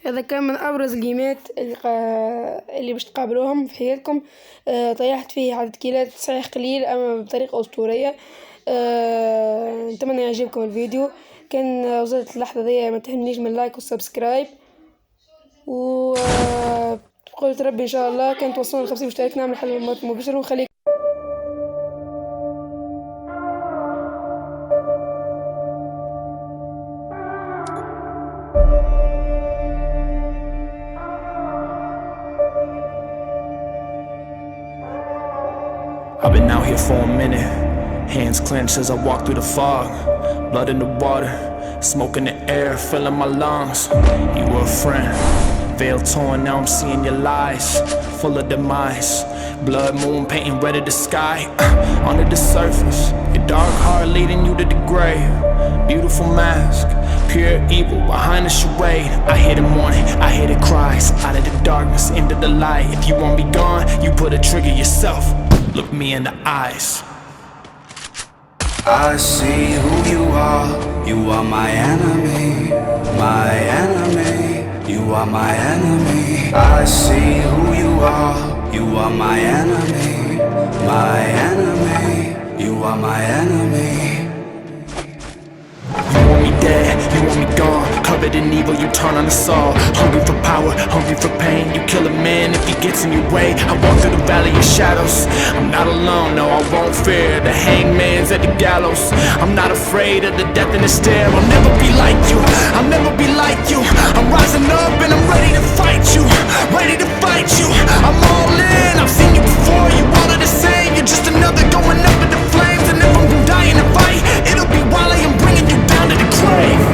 هذا كان من أبرز الجيمات اللي باش تقابلوهم في حياتكم. طيحت فيه عدد كيلات صحيح قليل أما بطريقة أسطورية. نتمنى يعجبكم الفيديو. كان وصلت اللحظة دي ما تهمنيش من لايك والسبسكرايب، و قلت ربي إن شاء الله كانت توصلنا 50 مشترك نعمل حلقة مباشرة ونخليكم. I've been out here for a minute, hands clenched as I walk through the fog. Blood in the water, smoke in the air, filling my lungs. You were a friend, veil torn, now I'm seeing your lies, full of demise. Blood moon painting red of the sky, under the surface, your dark heart leading you to the grave. Beautiful mask, pure evil behind the charade. I hear the mourning, I hear the cries, out of the darkness, into the light. If you want me gone, you put a trigger yourself. Look me in the eyes. I see who you are. You are my enemy, my enemy. You are my enemy. I see who you are. You are my enemy, my enemy. You are my enemy. You want me dead, you want me gone. Covered in evil, you turn on us all. Hungry for power, hungry for pain. You kill a man if he gets in your way. I walk through the valley of shadows. I'm not alone, no, I won't fear. The hangman's at the gallows. I'm not afraid of the death in the stare. I'll never be like you, I'll never be like you. I'm rising up and I'm ready to fight you. Ready to fight you, I'm all in. I've seen you before, you all are the same. You're just another going up in the flames. And if I'm dying to fight, it'll be while I am bringing you down to the grave.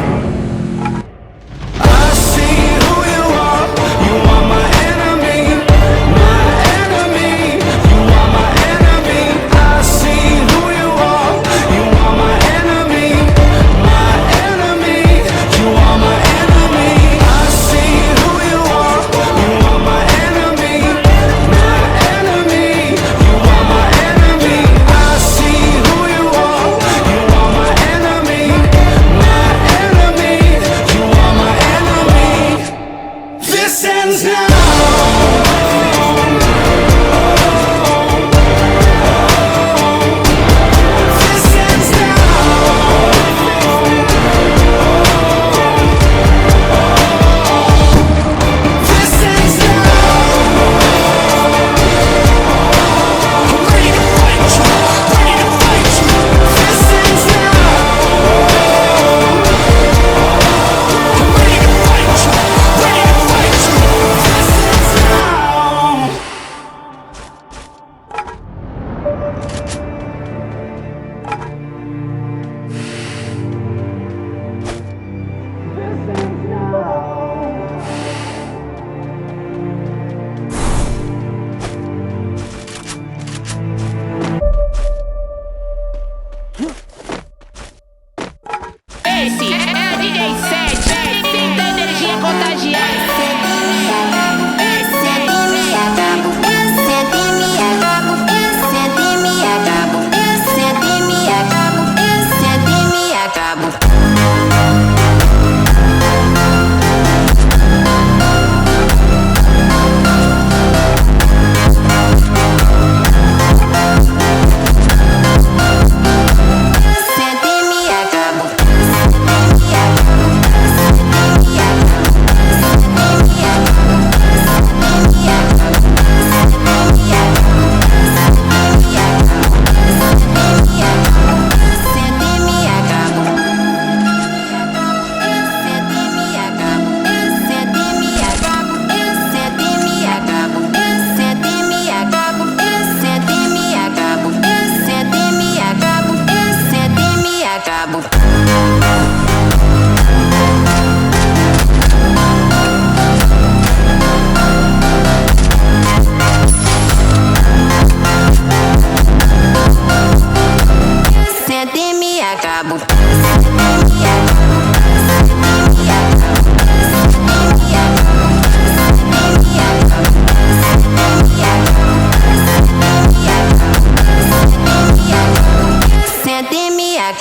I see who you are. You are my enemy, my enemy. You are my enemy. I see who you are. You are my enemy, my enemy. You are my enemy. I see who you are. You are my enemy, my enemy. You are my enemy. I see who you are. You are my enemy, my enemy. You are my enemy. This ends now. This ends now. This ends now. I'm ready to fight you. Ready to fight you. This ends now. I'm ready to fight you. Ready to fight you. This ends now. Esse é o DJ 7, sinta a energia contagiante.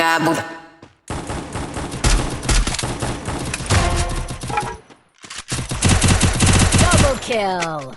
acabo. kill!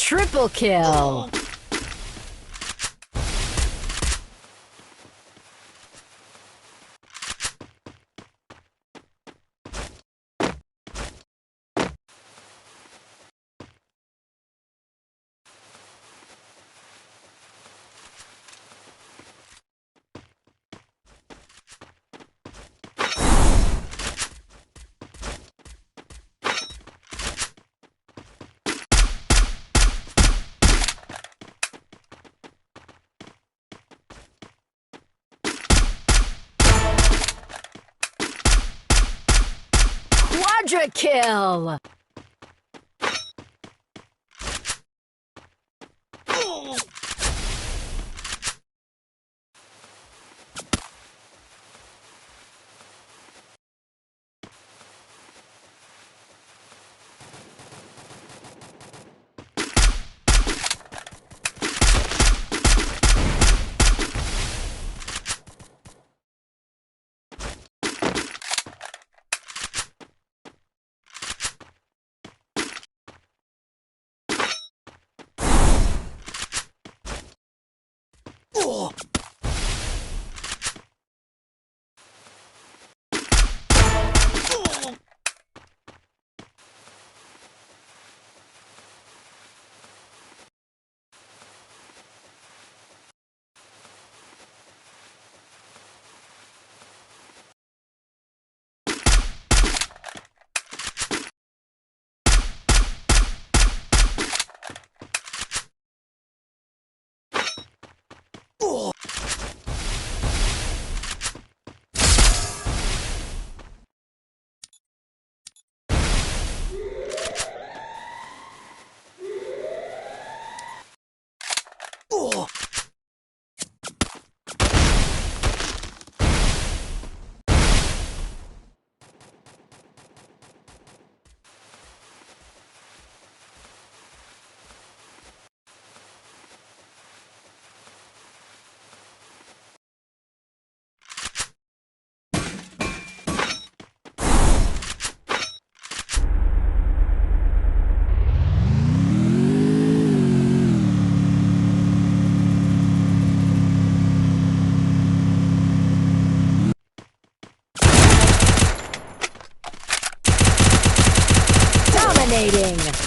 Triple kill! Quadra kill! Dominating.